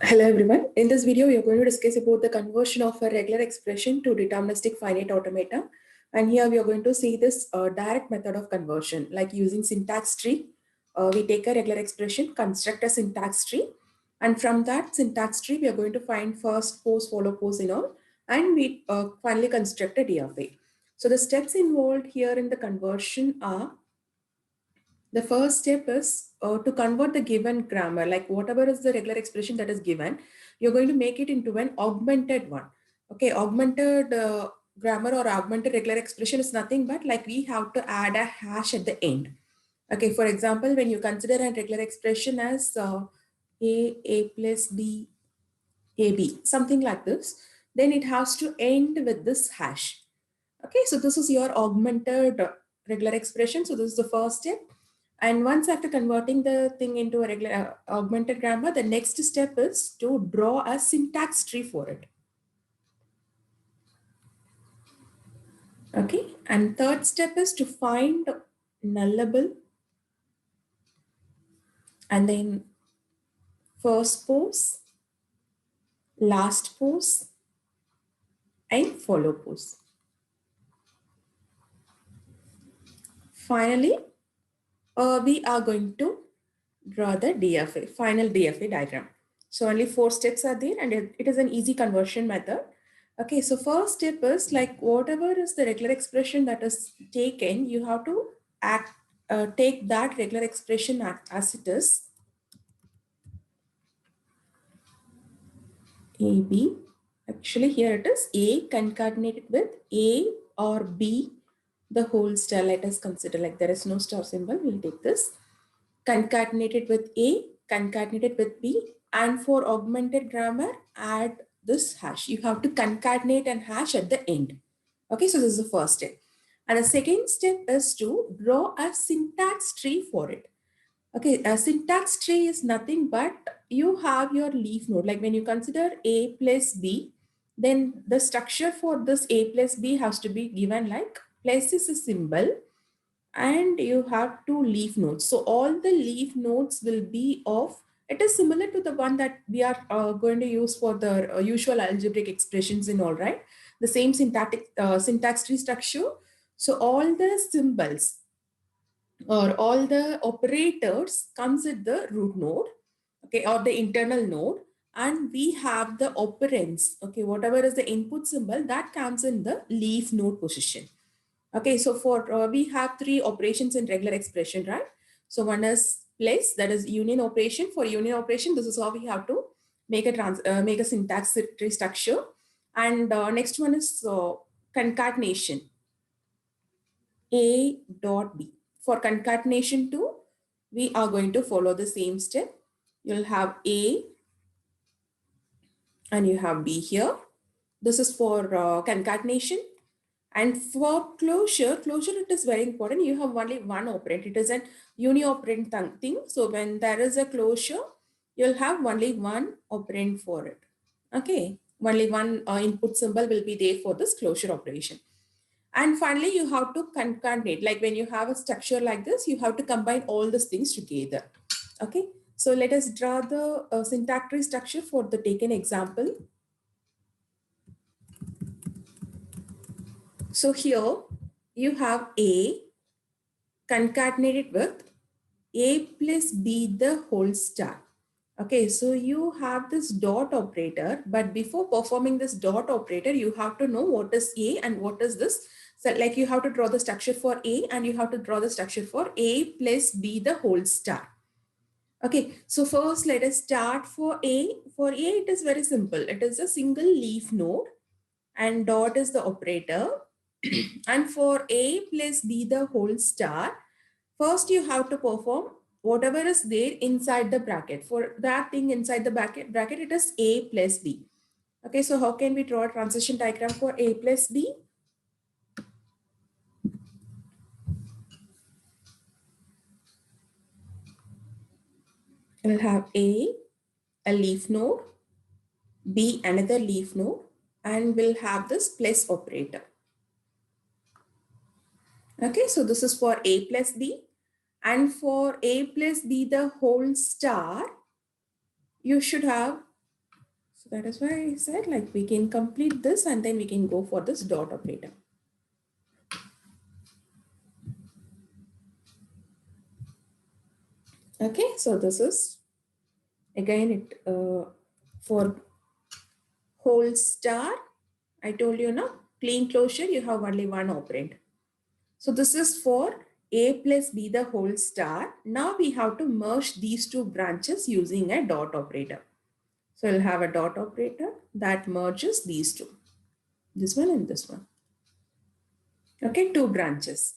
Hello everyone. In this video, we are going to discuss about the conversion of a regular expression to deterministic finite automata. And here we are going to see this direct method of conversion, like using syntax tree. We take a regular expression, construct a syntax tree, and from that syntax tree, we are going to find first pose, follow pose in all, and we finally construct a DFA. So the steps involved here in the conversion are: the first step is to convert the given grammar, like whatever is the regular expression that is given, you're going to make it into an augmented one. Okay, augmented grammar or augmented regular expression is nothing but like we have to add a hash at the end. Okay, for example, when you consider a regular expression as a plus b, ab, something like this, then it has to end with this hash. Okay, so this is your augmented regular expression. So this is the first step. And once after converting the thing into a regular augmented grammar, the next step is to draw a syntax tree for it. Okay, and third step is to find nullable and then first pose, last pose, and follow pose. Finally, we are going to draw the DFA, final DFA diagram. So only 4 steps are there and it is an easy conversion method. Okay, so first step is like whatever is the regular expression that is taken, you have to take that regular expression as it is. AB, actually here it is A concatenated with A or B, the whole star. Let us consider like there is no star symbol, we'll take this. Concatenated with A, concatenated with B, and for augmented grammar, add this hash. You have to concatenate and hash at the end. Okay, so this is the first step. And the second step is to draw a syntax tree for it. Okay, a syntax tree is nothing but you have your leaf node. Like when you consider A plus B, then the structure for this A plus B has to be given like place is a symbol and you have two leaf nodes. So all the leaf nodes will be of, it is similar to the one that we are going to use for the usual algebraic expressions in all, right? The same syntax tree structure. So all the symbols or all the operators comes at the root node, okay, or the internal node, and we have the operands, okay, whatever is the input symbol that comes in the leaf node position. Okay, so for we have 3 operations in regular expression, right? So one is place, that is union operation. For union operation, this is how we have to make a syntax tree structure. And next one is concatenation, A dot B. For concatenation 2, we are going to follow the same step. You'll have A and you have B here. This is for concatenation. And for closure it is very important. You have only one operand. It is an uni-operand thing. So when there is a closure, you'll have only one operand for it. Okay, only one input symbol will be there for this closure operation. And finally, you have to concatenate. Like when you have a structure like this, you have to combine all these things together. Okay, so let us draw the syntax tree structure for the taken example. So here you have A concatenated with A plus B the whole star. Okay, so you have this dot operator, but before performing this dot operator, you have to know what is A and what is this. So like you have to draw the structure for A and you have to draw the structure for A plus B the whole star. Okay, so first let us start for A. For A, it is very simple. It is a single leaf node and dot is the operator. And for A plus B the whole star, first you have to perform whatever is there inside the bracket. For that thing inside the bracket it is A plus B. Okay, so how can we draw a transition diagram for A plus B? We'll have A leaf node, B another leaf node, and we'll have this plus operator. Okay, so this is for A plus B. And for A plus B the whole star, you should have So that is why I said like we can complete this and then we can go for this dot operator. Okay, so this is again it for whole star. I told you now, clean closure, you have only one operand. So this is for A plus B the whole star. Now we have to merge these two branches using a dot operator. So we'll have a dot operator that merges these two, this one and this one. Okay, two branches.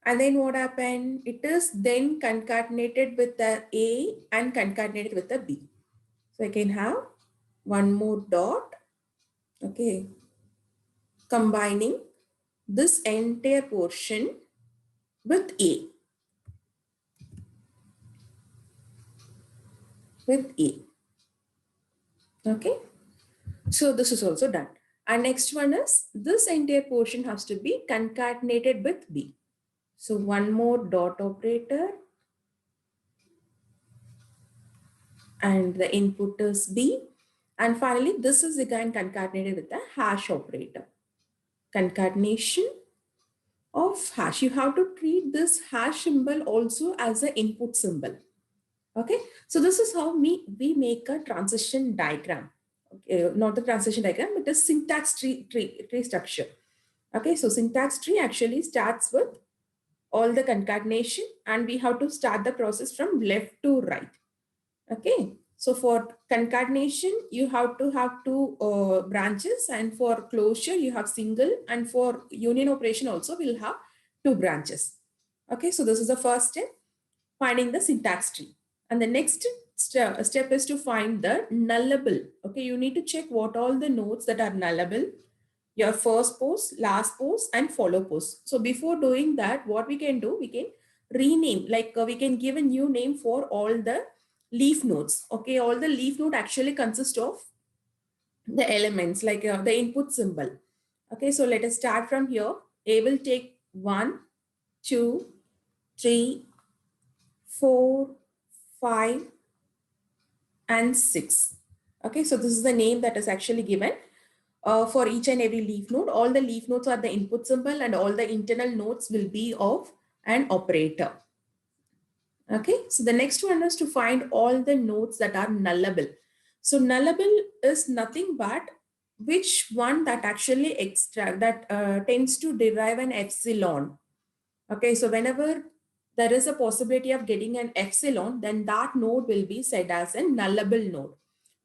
And then what happened? It is then concatenated with the A and concatenated with the B. So I can have one more dot, okay, combining this entire portion with A, okay. So this is also done. And next one is this entire portion has to be concatenated with B. So one more dot operator and the input is B. And finally, this is again concatenated with the hash operator. Concatenation of hash. You have to treat this hash symbol also as an input symbol. Okay, so this is how we make a transition diagram. Okay, not the transition diagram, but the syntax tree structure. Okay, so syntax tree actually starts with all the concatenation and we have to start the process from left to right. Okay, so for concatenation, you have to have two branches, and for closure, you have single, and for union operation also, we'll have two branches. Okay, so this is the first step, finding the syntax tree. And the next step is to find the nullable. Okay, you need to check what all the nodes that are nullable, your first post, last post, and follow post. So before doing that, what we can do, we can rename, like we can give a new name for all the leaf nodes. Okay, all the leaf node actually consist of the elements like the input symbol. Okay, so let us start from here. A will take 1, 2, 3, 4, 5, and 6. Okay, so this is the name that is actually given for each and every leaf node. All the leaf nodes are the input symbol and all the internal nodes will be of an operator. Okay, so the next one is to find all the nodes that are nullable. So nullable is nothing but which one that actually tends to derive an epsilon. Okay, so whenever there is a possibility of getting an epsilon, then that node will be said as a nullable node.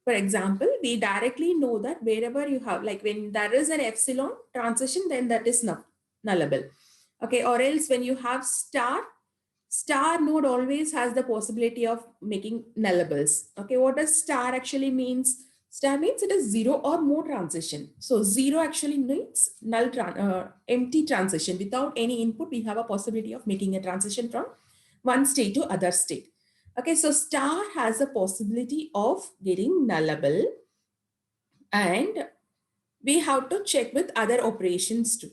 For example, we directly know that wherever you have, like when there is an epsilon transition, then that is nullable. Okay, or else when you have star node always has the possibility of making nullables. Okay, what does star actually means? Star means it is zero or more transition. So zero actually means empty transition. Without any input, we have a possibility of making a transition from one state to other state. Okay, so star has a possibility of getting nullable, and we have to check with other operations too.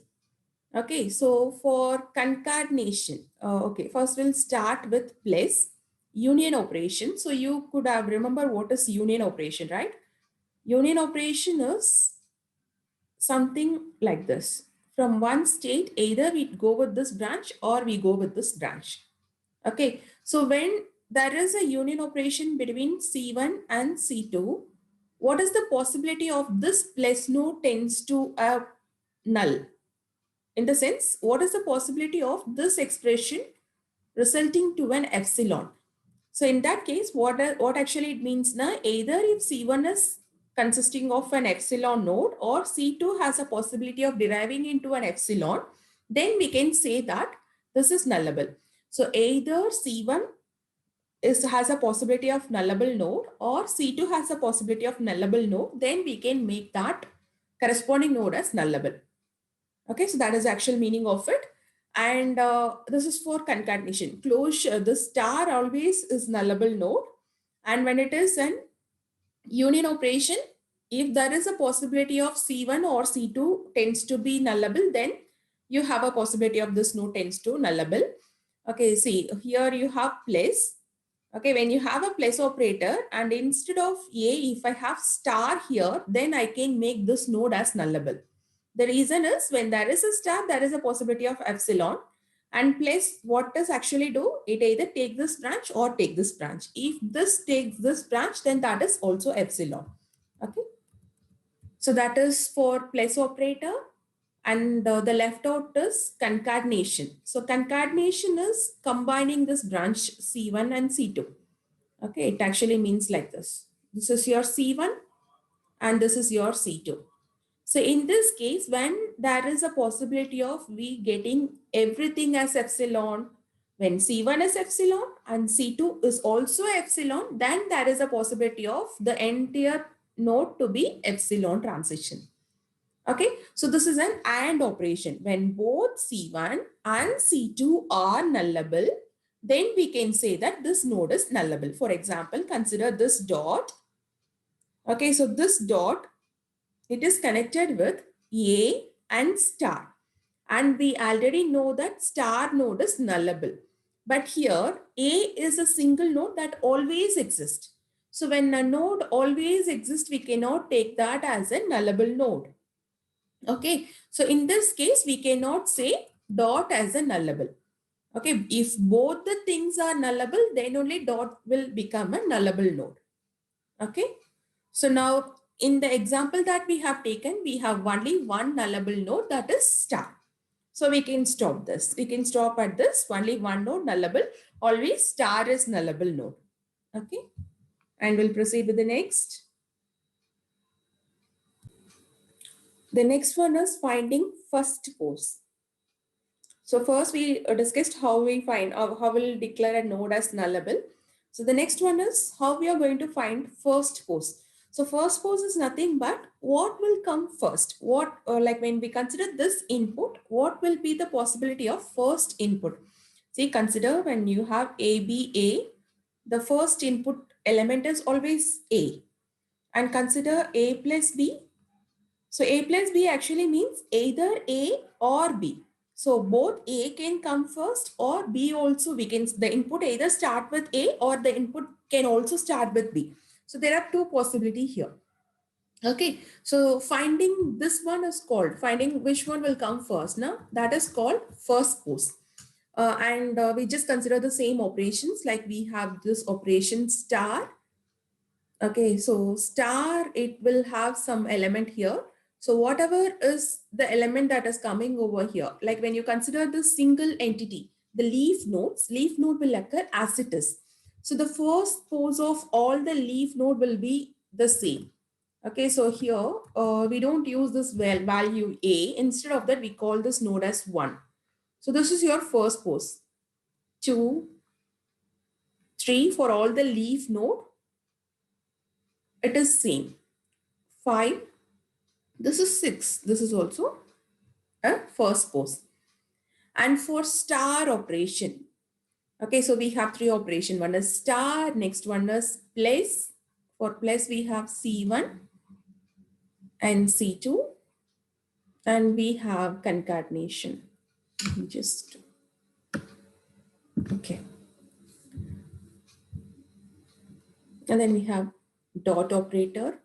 Okay, so for concatenation, okay, first we'll start with place union operation. So you could have remember what is union operation, right? Union operation is something like this. From one state, either we go with this branch or we go with this branch. Okay, so when there is a union operation between C1 and C2, what is the possibility of this place node tends to a null? In the sense, what is the possibility of this expression resulting to an epsilon? So in that case, what actually it means now, either if C1 is consisting of an epsilon node or C2 has a possibility of deriving into an epsilon, then we can say that this is nullable. So either C1 has a possibility of nullable node or C2 has a possibility of nullable node, then we can make that corresponding node as nullable. Okay, so that is the actual meaning of it. And this is for concatenation. Closure, the star always is nullable node. And when it is an union operation, if there is a possibility of C1 or C2 tends to be nullable, then you have a possibility of this node tends to nullable. Okay, see, here you have place. Okay, when you have a plus operator and instead of A, if I have star here, then I can make this node as nullable. The reason is when there is a star, there is a possibility of epsilon. And plus, what does actually do? It either take this branch or take this branch. If this takes this branch, then that is also epsilon. Okay. So that is for plus operator. And the left out is concatenation. So concatenation is combining this branch C1 and C2. Okay, it actually means like this. This is your C1 and this is your C2. So in this case, when there is a possibility of we getting everything as epsilon, when C1 is epsilon and C2 is also epsilon, then there is a possibility of the entire node to be epsilon transition. Okay, so this is an AND operation. When both C1 and C2 are nullable, then we can say that this node is nullable. For example, consider this dot. Okay, so this dot, it is connected with A and star. And we already know that star node is nullable. But here, A is a single node that always exists. So when a node always exists, we cannot take that as a nullable node. Okay, so in this case, we cannot say dot as a nullable. Okay, if both the things are nullable, then only dot will become a nullable node. Okay, so now in the example that we have taken, we have only one nullable node, that is star. So we can stop this. We can stop at this, only one node nullable. Always star is nullable node. Okay, and we'll proceed with the next. The next one is finding first pose. So first we discussed how we find, how we'll declare a node as nullable. So the next one is how we are going to find first pose. So first pose is nothing but what will come first. What, like when we consider this input, what will be the possibility of first input? See, consider when you have A, B, A, the first input element is always A. And consider A plus B. So A plus B actually means either A or B. So both A can come first or B also, we can, the input either start with A or the input can also start with B. So there are two possibilities here. Okay, so finding this one is called, finding which one will come first. Now that is called first pose. And we just consider the same operations, like we have this operation star. Okay, so star, it will have some element here. So whatever is the element that is coming over here, like when you consider the single entity, the leaf node will occur as it is. So the first pose of all the leaf node will be the same. Okay, so here we don't use this value A. Instead of that, we call this node as 1. So this is your first pose. 2, 3 for all the leaf node. It is same. 5. This is 6. This is also a first pose. And for star operation, okay, so we have 3 operation. One is star, next one is place. For place, we have C1 and C2. And we have concatenation. Just, okay. And then we have dot operator,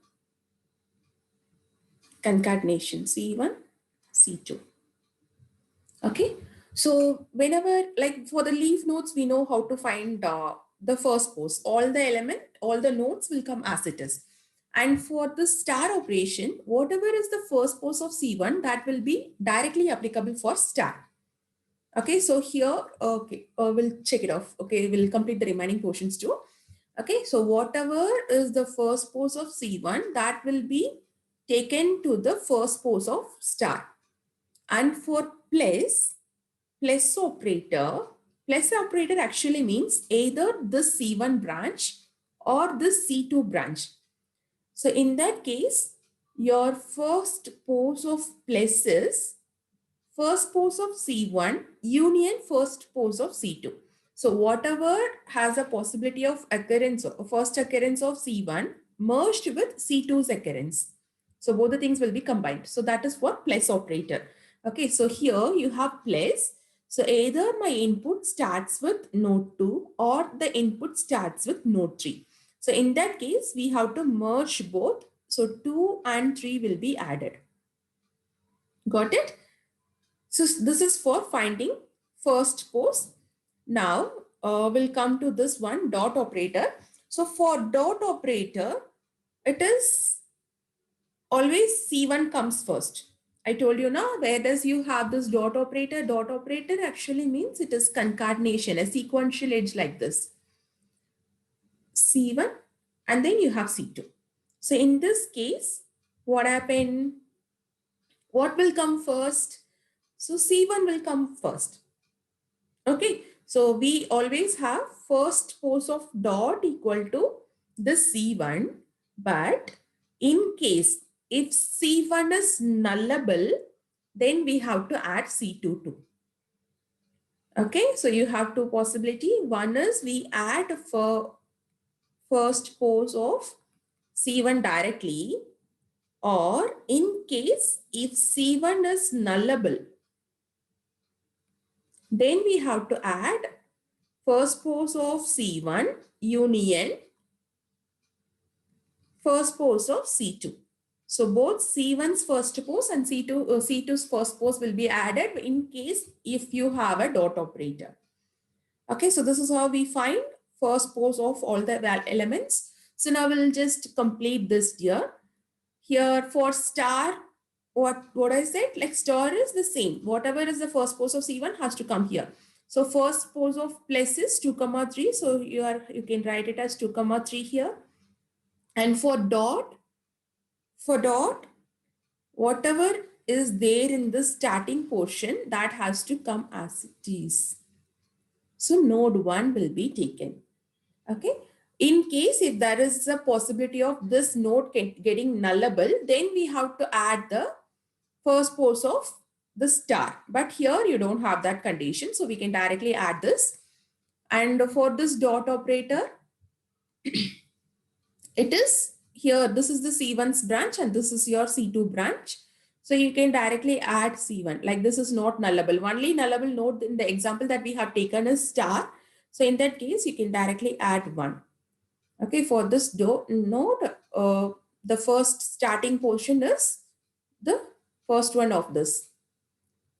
concatenation, C1, C2. Okay, so whenever, like for the leaf nodes, we know how to find the first pose. All the nodes will come as it is. And for the star operation, whatever is the first pose of C1, that will be directly applicable for star. Okay, so here, okay, we'll check it off. Okay, we'll complete the remaining portions too. Okay, so whatever is the first pose of C1, that will be taken to the first pose of star. And for plus operator actually means either this C1 branch or this C2 branch. So in that case, your first pose of plus is first pose of C1 union first pose of C2. So whatever has a possibility of occurrence, first occurrence of C1 merged with C2's occurrence. So both the things will be combined. So that is what plus operator. Okay, so here you have plus. So either my input starts with node 2 or the input starts with node 3. So in that case, we have to merge both. So 2 and 3 will be added. Got it? So this is for finding first pose. Now we'll come to this one, dot operator. So for dot operator, it is always C1 comes first. I told you now, where does you have this dot operator? Dot operator actually means it is concatenation, a sequential edge like this. C1 and then you have C2. So in this case, what happened? What will come first? So C1 will come first. Okay, so we always have first pose of dot equal to the C1, but in case if C1 is nullable, then we have to add C2 too. Okay, so you have two possibility. One is we add for first pose of C1 directly, or in case if C1 is nullable, then we have to add first pose of C1 union first pose of C2. So both C1's first pose and C2's first pose will be added in case if you have a dot operator. Okay, so this is how we find first pose of all the elements. So now we'll just complete this here. Here for star, what I said, like star is the same. Whatever is the first pose of C1 has to come here. So first pose of plus is 2, 3. So you can write it as 2, 3 here. And for dot, whatever is there in the starting portion, that has to come as it is. So node 1 will be taken. Okay. In case if there is a possibility of this node getting nullable, then we have to add the first pose of the star. But here you don't have that condition. So we can directly add this. And for this dot operator, it is here, this is the C1's branch and this is your C2 branch. So you can directly add C1, like this is not nullable. Only nullable node in the example that we have taken is star. So in that case, you can directly add 1. Okay, for this node, the first starting portion is the first one of this.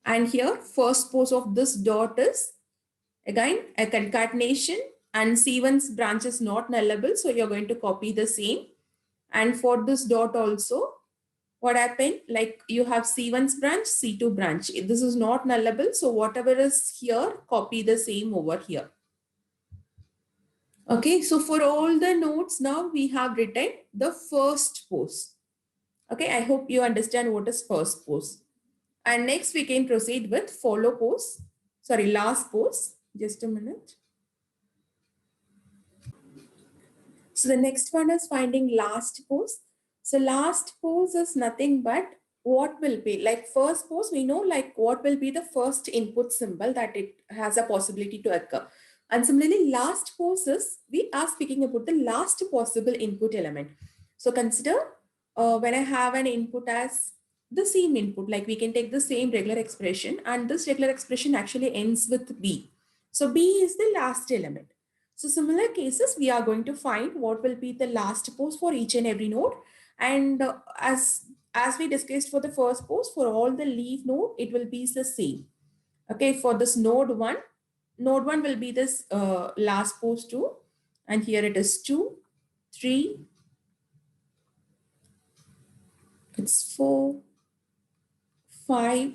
And here, first pose of this dot is again a concatenation, and C1's branch is not nullable. So you're going to copy the same. And for this dot also, what happened? Like you have C1's branch, C2 branch. This is not nullable. So whatever is here, copy the same over here. Okay, so for all the nodes now we have written the first pose. Okay, I hope you understand what is first pose. And next we can proceed with follow pose. Sorry, last pose. Just a minute. So the next one is finding last pose. So last pose is nothing but what will be like first pose. We know like what will be the first input symbol that it has a possibility to occur. And similarly, last pose is we are speaking about the last possible input element. So consider when I have an input as the same input, like we can take the same regular expression and this regular expression actually ends with B. So B is the last element. So similar cases, we are going to find what will be the last pose for each and every node. And as we discussed for the first pose, for all the leaf node, it will be the same. Okay, for this node 1 will be this last pose 2. And here it is 2, 3, it's 4, 5,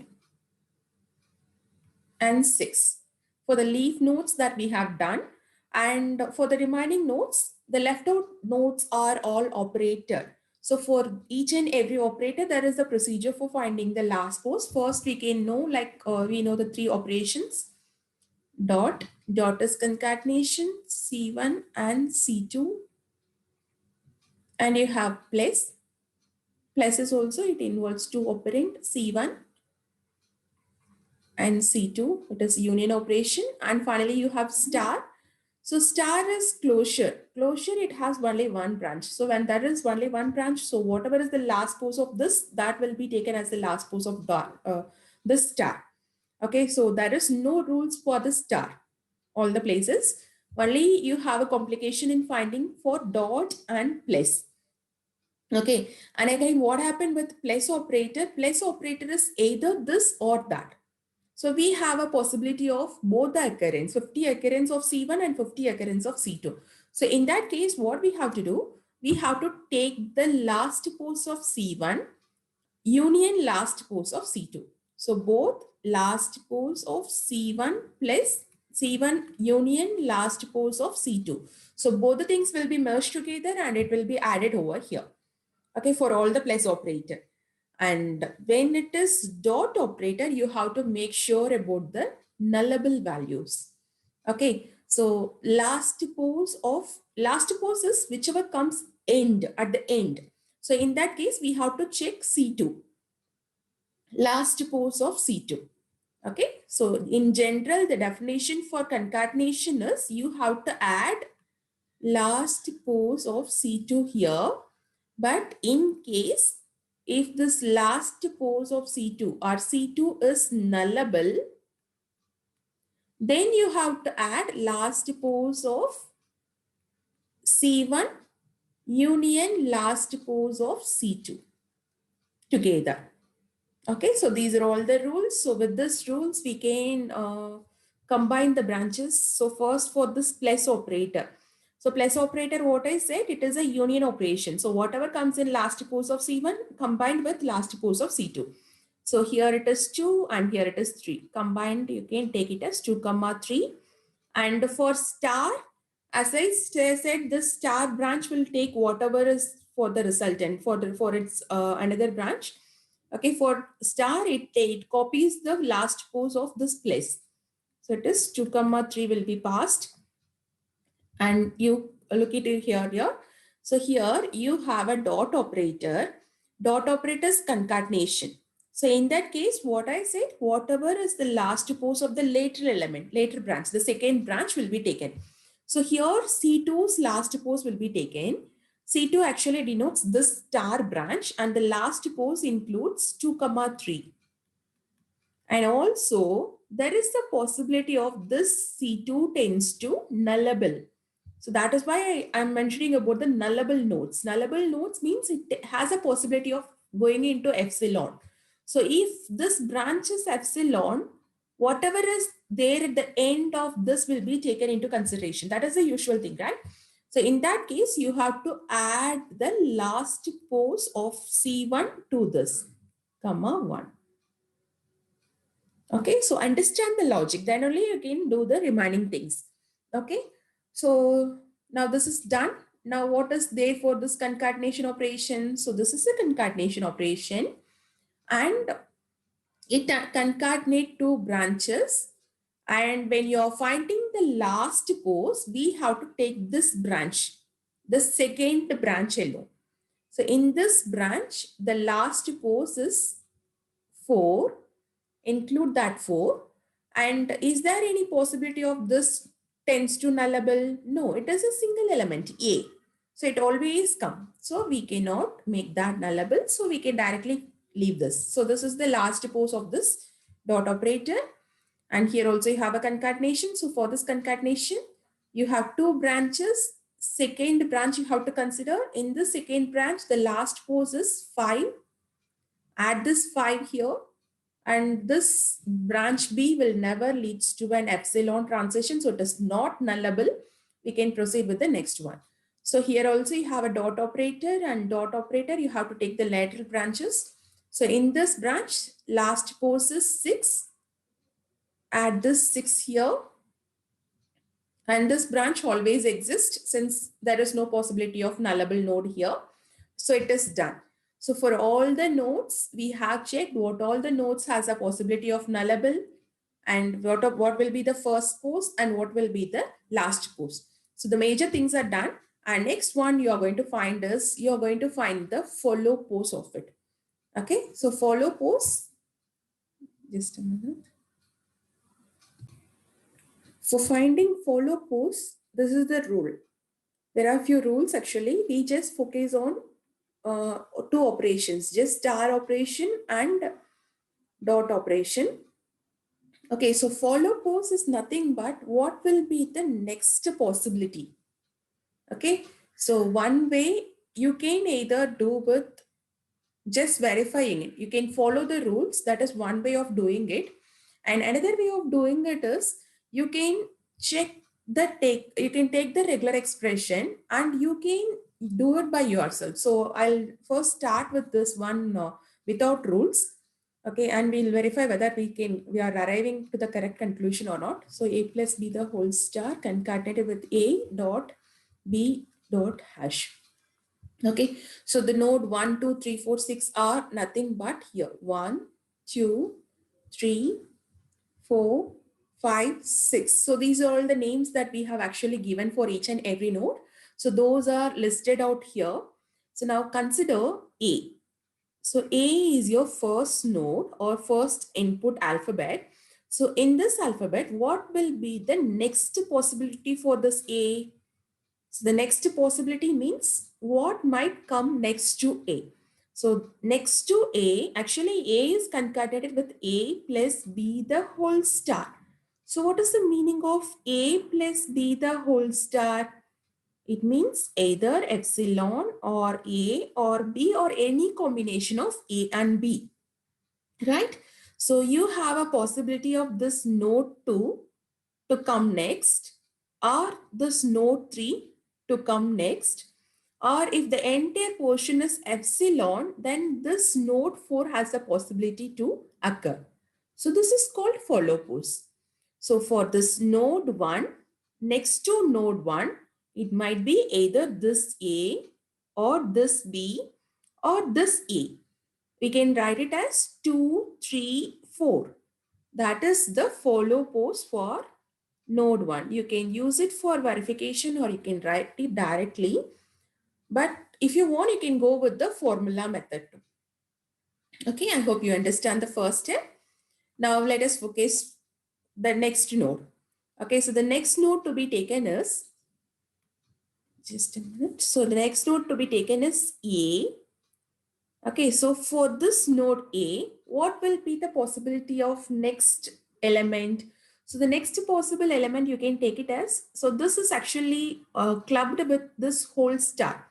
and 6. For the leaf nodes that we have done. And for the remaining nodes, the left out nodes are all operated. So for each and every operator, there is a procedure for finding the last pose. First, we can know like we know the 3 operations. Dot is concatenation, C1 and C2. And you have plus. Plus is also, it involves 2 operand, C1 and C2. It is union operation. And finally, you have star. So star is closure. Closure, it has only one branch. So when there is only one branch, so whatever is the last pose of this, that will be taken as the last pose of this star. Okay, so there is no rules for the star, all the places. Only you have a complication in finding for dot and place. Okay, and again, what happened with place operator? Place operator is either this or that. So we have a possibility of both the occurrence, 50 occurrence of C1 and 50 occurrence of C2. So in that case, what we have to do? We have to take the last pose of C1 union last pose of C2. So both last pose of C1 plus C1 union last pose of C2. So both the things will be merged together and it will be added over here. Okay, for all the place operator. And when it is dot operator, you have to make sure about the nullable values. Okay, so last pose is whichever comes end at the end. So in that case, we have to check C2, last pose of C2. Okay, so in general, the definition for concatenation is you have to add last pose of C2 here. But in case, if this last pose of C2 or C2 is nullable, then you have to add last pose of C1 union last pose of C2 together. Okay, so these are all the rules. So with these rules, we can combine the branches. So first for this plus operator. So plus operator, what I said, it is a union operation. So whatever comes in last pose of C1 combined with last pose of C2. So here it is 2 and here it is 3. Combined, you can take it as 2, 3. And for star, as I said, this star branch will take whatever is for the resultant for its another branch. Okay, for star, it copies the last pose of this place. So it is 2, 3 will be passed. And you look at it here. So here you have a dot operator. Dot operator is concatenation. So in that case, what I said, whatever is the last pose of the later element, later branch, the second branch will be taken. So here C2's last pose will be taken. C2 actually denotes this star branch and the last pose includes 2, 3. And also there is the possibility of this C2 tends to nullable. So that is why I am mentioning about the nullable nodes. Nullable nodes means it has a possibility of going into epsilon. So if this branch is epsilon, whatever is there at the end of this will be taken into consideration. That is the usual thing, right? So in that case, you have to add the last pose of C1 to this, comma 1. Okay, so understand the logic, then only you can do the remaining things. Okay, so now this is done. Now what is there for this concatenation operation? So this is a concatenation operation and it concatenate two branches. And when you are finding the last pose, we have to take this branch, the second branch alone. So in this branch, the last pose is 4. Include that 4. And is there any possibility of this tends to nullable? No, it is a single element, A. So it always comes. So we cannot make that nullable. So we can directly leave this. So this is the last pose of this dot operator. And here also you have a concatenation. So for this concatenation, you have two branches. Second branch you have to consider. In the second branch, the last pose is 5. Add this 5 here. And this branch B will never leads to an epsilon transition. So it is not nullable. We can proceed with the next one. So here also you have a dot operator and dot operator. You have to take the lateral branches. So in this branch, last pose is 6. Add this 6 here. And this branch always exists since there is no possibility of nullable node here. So it is done. So for all the nodes, we have checked what all the nodes has a possibility of nullable and what will be the first pose and what will be the last pose. So the major things are done. And next one you are going to find is, you are going to find the follow pose of it. Okay, so follow pose, just a minute. For finding follow pose, this is the rule. There are a few rules actually. We just focus on two operations, just star operation and dot operation. Okay, so follow pose is nothing but what will be the next possibility. Okay, so one way you can either do with just verifying it. You can follow the rules. That is one way of doing it. And another way of doing it is you can check you can take the regular expression and you can do it by yourself. So I'll first start with this one without rules. Okay, and we'll verify whether we are arriving to the correct conclusion or not. So a plus b the whole star concatenated with a dot b dot hash. Okay, so the node 1, 2, 3, 4, 6 are nothing but here 1, 2, 3, 4, 5, 6. So these are all the names that we have actually given for each and every node. So those are listed out here. So now consider A. So A is your first node or first input alphabet. So in this alphabet, what will be the next possibility for this A? So the next possibility means what might come next to A. So next to A, actually A is concatenated with A plus B the whole star. So what is the meaning of A plus B the whole star? It means either epsilon or A or B or any combination of A and B, right? So you have a possibility of this node 2 to come next, or this node 3 to come next, or if the entire portion is epsilon, then this node 4 has a possibility to occur. So this is called follow pose. So for this node 1, next to node 1, it might be either this A or this B or this A. We can write it as 2, 3, 4. That is the follow pose for node 1. You can use it for verification or you can write it directly. But if you want, you can go with the formula method too. Okay, I hope you understand the first step. Now let us focus the next node. Okay, so the next node to be taken is, just a minute. So the next node to be taken is A. Okay, so for this node A, what will be the possibility of next element? So the next possible element you can take it as, so this is actually clubbed with this whole star.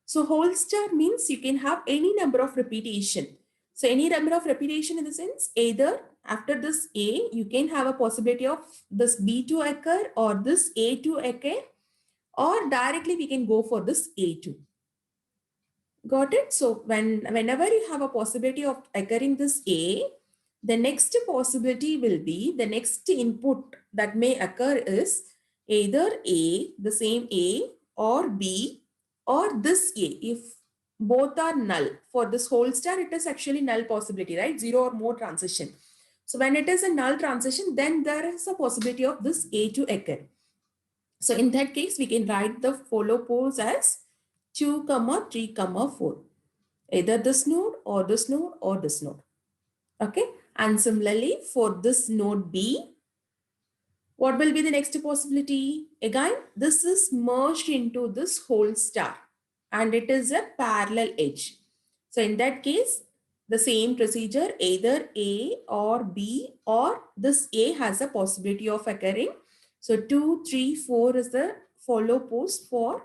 So whole star means you can have any number of repetition. So any number of repetition in the sense, either after this A, you can have a possibility of this B to occur or this A to occur, or directly we can go for this A2. Got it? So whenever you have a possibility of occurring this A, the next possibility will be the next input that may occur is either A, the same A, or B, or this A. If both are null for this whole star, it is actually null possibility, right? 0 or more transition. So when it is a null transition, then there is a possibility of this A to occur. So in that case, we can write the follow pose as 2, 3, 4. Either this node or this node or this node. Okay. And similarly for this node B, what will be the next possibility? Again, this is merged into this whole star and it is a parallel edge. So in that case, the same procedure, either A or B or this A has a possibility of occurring. So 2, 3, 4 is the follow pose for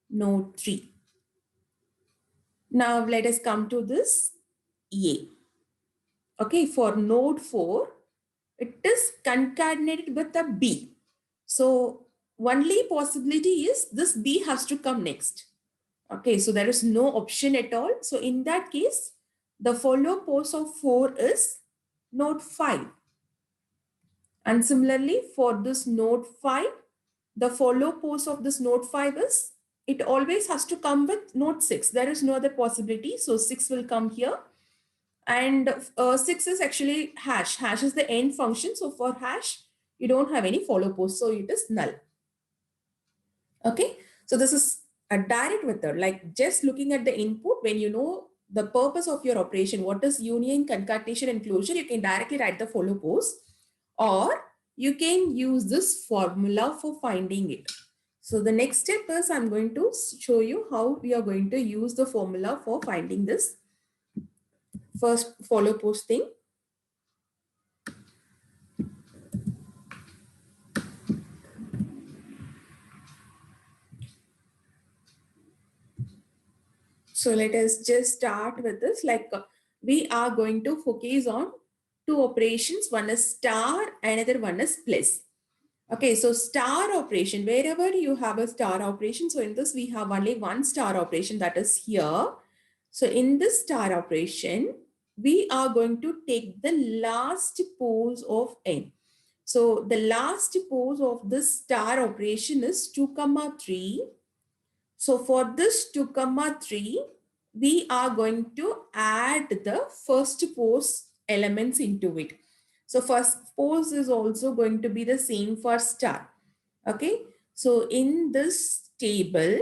node 3. Now let us come to this A. Okay, for node 4, it is concatenated with a B. So only possibility is this B has to come next. Okay, so there is no option at all. So in that case, the follow pose of 4 is node 5. And similarly for this node 5, the follow pose of this node 5 is, it always has to come with node 6. There is no other possibility. So 6 will come here. And 6 is actually hash. Hash is the end function. So for hash, you don't have any follow pose. So it is null. Okay. So this is a direct method, like just looking at the input. When you know the purpose of your operation, what is union, concatenation, and closure, you can directly write the follow pose, or you can use this formula for finding it. So the next step is I'm going to show you how we are going to use the formula for finding this first follow pose thing. So let us just start with this. We are going to focus on two operations. One is star, another one is plus. Okay, so star operation, wherever you have a star operation. So in this, we have only one star operation, that is here. So in this star operation, we are going to take the last pose of n. So the last pose of this star operation is 2 comma 3. So for this 2 comma 3, we are going to add the first pose elements into it. So first pose is also going to be the same for star. Okay. So in this table,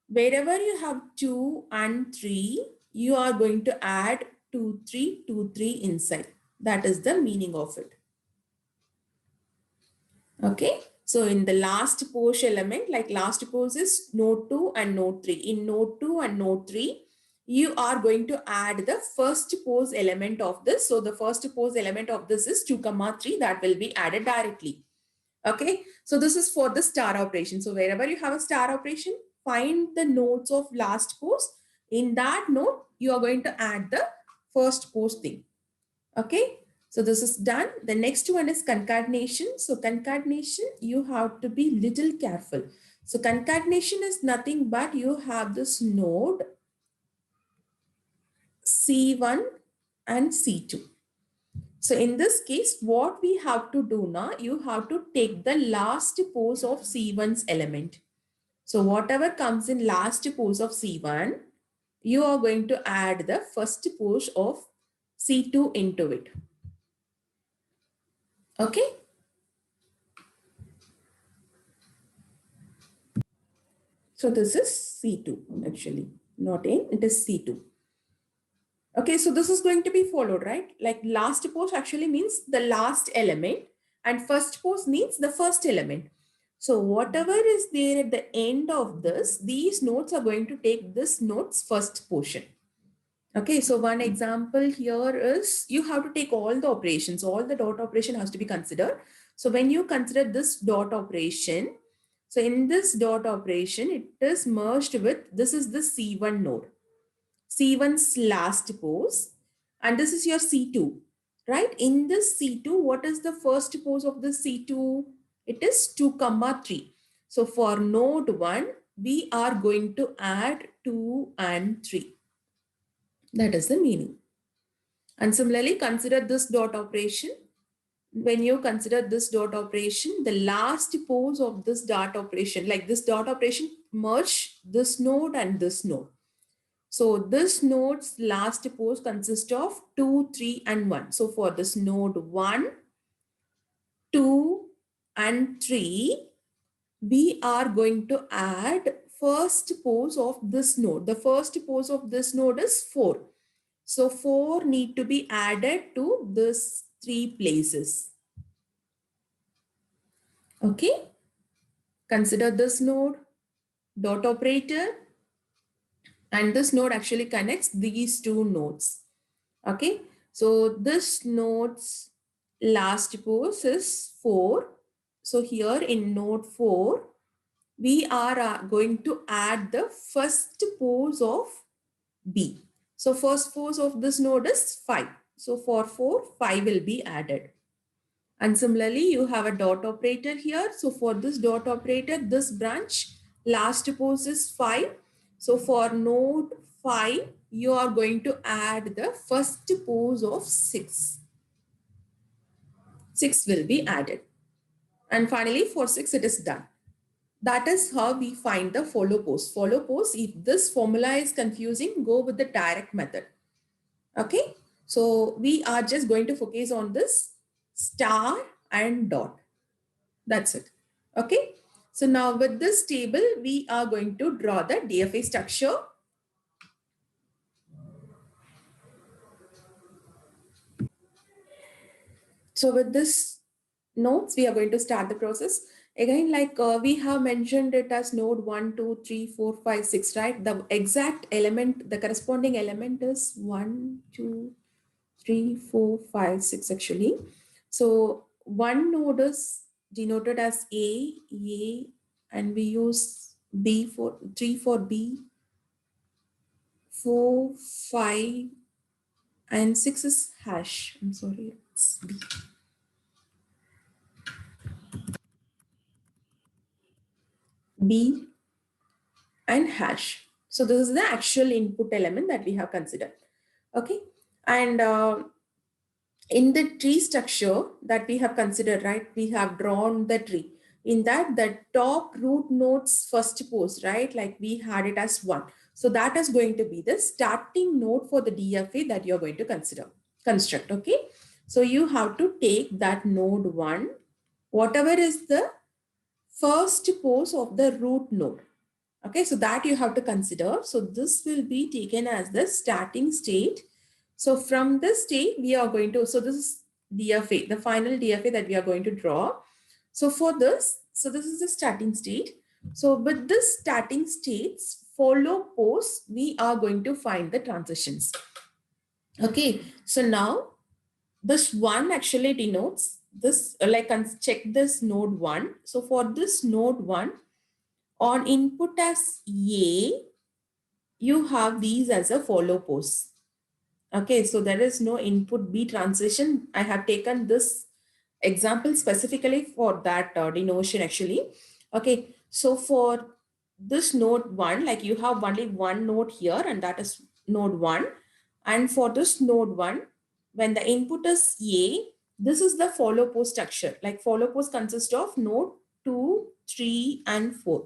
wherever you have 2 and 3, you are going to add 2, 3, 2, 3 inside. That is the meaning of it. Okay. So in the last pose element, like last pose is node 2 and node 3. In node 2 and node 3, you are going to add the first pose element of this. So the first pose element of this is 2 comma 3, that will be added directly. Okay. So this is for the star operation. So wherever you have a star operation, find the nodes of last pose. In that node, you are going to add the first pose thing. Okay. So this is done. The next one is concatenation. So concatenation, you have to be little careful. So concatenation is nothing but you have this node C1 and C2. So in this case, what we have to do now, you have to take the last pose of C1's element. So whatever comes in last pose of C1, you are going to add the first pose of C2 into it. Okay. So this is C2 actually, not N, it is C2. Okay, so this is going to be followed, right? Like last pose actually means the last element and first pose means the first element. So whatever is there at the end of this, these nodes are going to take this node's first portion. Okay, so one example here is you have to take all the operations, all the dot operation has to be considered. So when you consider this dot operation, so in this dot operation, it is merged with, this is the C1 node, C1's last pose, and this is your C2, right? In this C2, what is the first pose of the C2? It is 2 comma 3. So for node 1, we are going to add 2 and 3. That is the meaning. And similarly, consider this dot operation. When you consider this dot operation, the last pose of this dot operation, like this dot operation, merge this node and this node. So this node's last pose consists of 2, 3, and 1. So for this node 1, 2, and 3, we are going to add first pose of this node. The first pose of this node is 4. So 4 need to be added to this 3 places. Okay. Consider this node, dot operator, and this node actually connects these two nodes. Okay. So this node's last pose is 4. So here in node 4, we are going to add the first pose of B. So first pose of this node is 5. So for 4, 5 will be added. And similarly, you have a dot operator here. So for this dot operator, this branch last pose is 5. So for node 5, you are going to add the first pose of 6. 6 will be added. And finally, for 6, it is done. That is how we find the follow pose. Follow pose, if this formula is confusing, go with the direct method. Okay. So we are just going to focus on this star and dot. That's it. Okay. So now with this table, we are going to draw the DFA structure. So with this nodes, we are going to start the process. Again, like we have mentioned it as node 1, 2, 3, 4, 5, 6, right? The exact element, the corresponding element is 1, 2, 3, 4, 5, 6 actually. So one node is denoted as A, and we use B for 3 for B, 4, 5, and 6 is hash. I'm sorry, it's B. B and hash. So this is the actual input element that we have considered. Okay. And in the tree structure that we have considered, right, we have drawn the tree. In that, the top root node's first pose, right, like we had it as 1. So that is going to be the starting node for the DFA that you're going to construct. Okay. So you have to take that node 1, whatever is the first pose of the root node. Okay, so that you have to consider. So this will be taken as the starting state. So from this state, we are going to, so this is DFA, the final DFA that we are going to draw. So for this, so this is the starting state. So with this starting states, follow pose, we are going to find the transitions. Okay, so now this 1 actually denotes this, like check this node 1. So for this node 1, on input as A, you have these as a follow pose. Okay, so there is no input B transition. I have taken this example specifically for that denotion actually. Okay, so for this node 1, like you have only one node here and that is node 1. And for this node 1, when the input is A, this is the follow pose structure. Like follow pose consists of node 2, 3, and 4.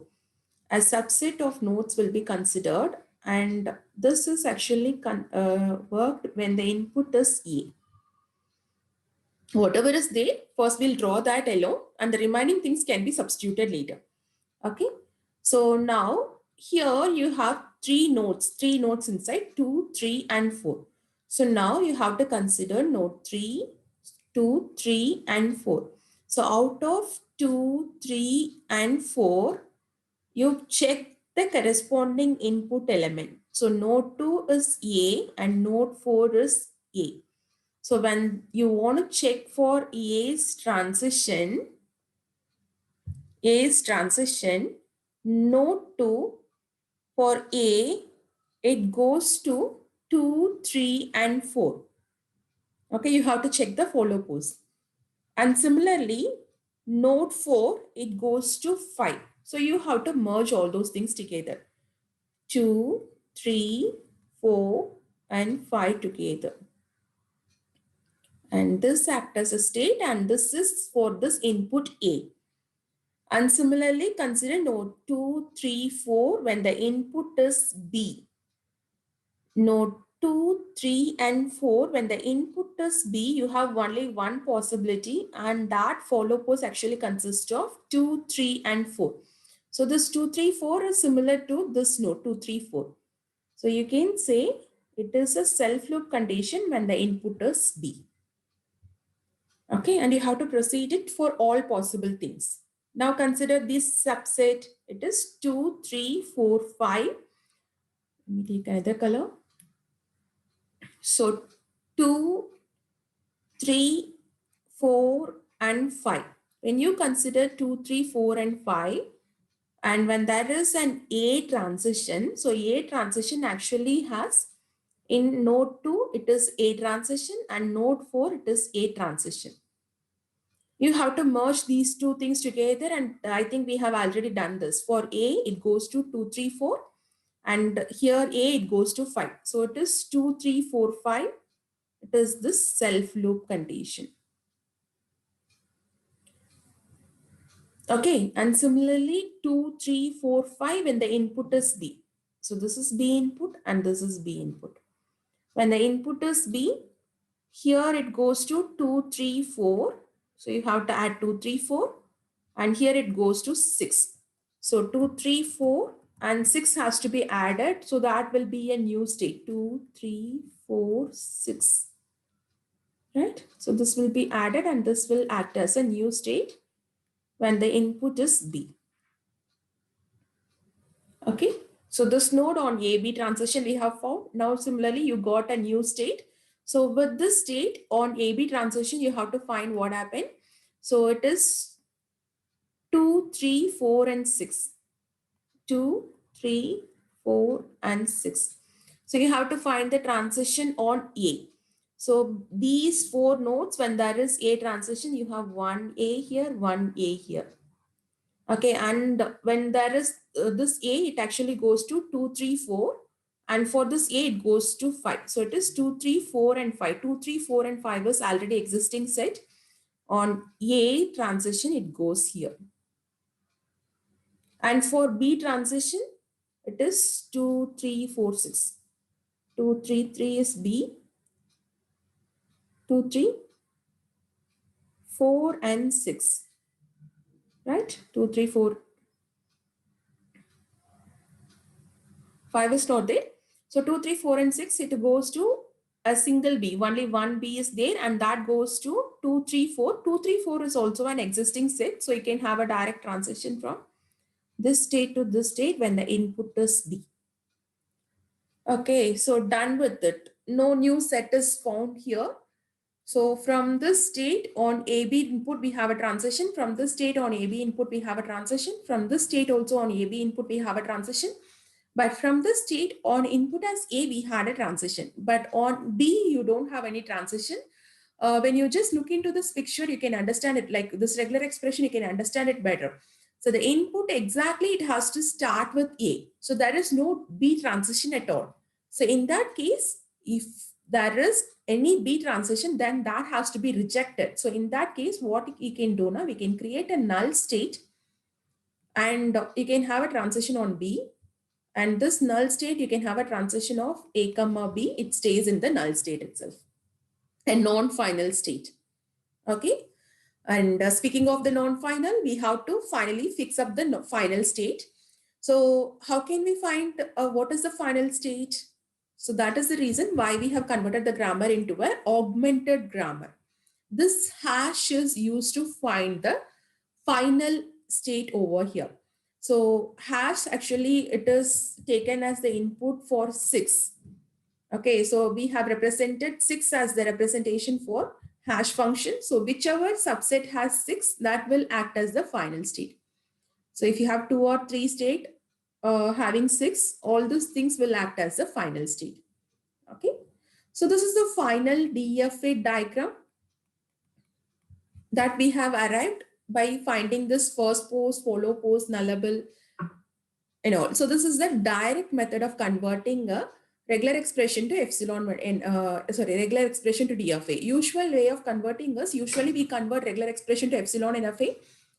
A subset of nodes will be considered, and this is actually worked when the input is A. Whatever is there, first we'll draw that alone and the remaining things can be substituted later. Okay. So now here you have three nodes inside, 2, 3, and 4. So now you have to consider node 3, 2, 3, and 4. So out of 2, 3, and 4, you check the corresponding input element. So node 2 is A and node 4 is A. So when you want to check for A's transition, node 2 for A, it goes to 2, 3, and 4. Okay, you have to check the follow pose. And similarly, node 4, it goes to 5. So you have to merge all those things together. 2, 3, 4, and 5 together. And this acts as a state, and this is for this input A. And similarly, consider node 2, 3, 4 when the input is B. Node 2, 3, and 4, when the input is B, you have only one possibility, and that follow pose actually consists of 2, 3, and 4. So this 2, 3, 4 is similar to this node 2, 3, 4. So you can say it is a self-loop condition when the input is B. Okay, and you have to proceed it for all possible things. Now consider this subset. It is 2, 3, 4, 5. Let me take another color. So 2, 3, 4, and 5. When you consider 2, 3, 4, and 5, and when there is an A transition, so A transition actually has, in node 2, it is A transition, and node 4, it is A transition. You have to merge these two things together, and I think we have already done this. For A, it goes to 2, 3, 4, and here A, it goes to 5. So it is 2, 3, 4, 5. It is this self-loop condition. Okay, and similarly 2, 3, 4, 5 when the input is B. So this is B input and this is B input. When the input is B, here it goes to 2, 3, 4. So you have to add 2, 3, 4, and here it goes to 6. So 2, 3, 4, and 6 has to be added. So that will be a new state, 2, 3, 4, 6. Right? So this will be added and this will act as a new state when the input is B. Okay, so this node on AB transition we have found. Now similarly, you got a new state. So with this state on AB transition, you have to find what happened. So it is 2, 3, 4, and 6. 2, 3, 4, and 6. So you have to find the transition on A. So these 4 nodes, when there is A transition, you have one A here, one A here. Okay, and when there is this A, it actually goes to 2, 3, 4. And for this A, it goes to 5. So it is 2, 3, 4, and 5. 2, 3, 4, and 5 is already existing set. On A transition, it goes here. And for B transition, it is 2, 3, 4, 6. 2, 3, 3 is B. 2, 3, 4, and 6. Right? 2, 3, 4. 5 is not there. So 2, 3, 4, and 6, it goes to a single B. Only one B is there, and that goes to 2, 3, 4. 2, 3, 4 is also an existing set. So you can have a direct transition from this state to this state when the input is B. Okay, so done with it. No new set is found here. So from this state on AB input, we have a transition. From this state on AB input, we have a transition. From this state also on AB input, we have a transition. But from this state on input as A, we had a transition. But on B, you don't have any transition. When you just look into this picture, you can understand it like this regular expression, you can understand it better. So the input exactly, it has to start with A. So there is no B transition at all. So in that case, if there is any B transition, then that has to be rejected. So in that case, what we can do now, we can create a null state and you can have a transition on B. And this null state, you can have a transition of A comma B. It stays in the null state itself, a non-final state. Okay. And speaking of the non-final, we have to finally fix up the final state. So how can we find what is the final state? So that is the reason why we have converted the grammar into an augmented grammar. This hash is used to find the final state over here. So hash actually, it is taken as the input for 6. Okay, so we have represented 6 as the representation for hash function. So whichever subset has 6, that will act as the final state. So if you have 2 or 3 state having 6, all those things will act as the final state. Okay, so this is the final DFA diagram that we have arrived by finding this first pose, follow pose, nullable, and all. So this is the direct method of converting a regular expression to epsilon and regular expression to DFA. Usual way of converting is usually we convert regular expression to epsilon and FA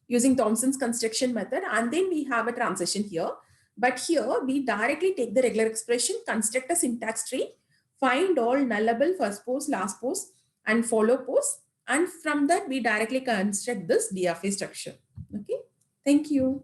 using Thompson's construction method, and then we have a transition here. But here we directly take the regular expression, construct a syntax tree, find all nullable first pose, last pose, and follow pose, and from that we directly construct this DFA structure. Okay, thank you.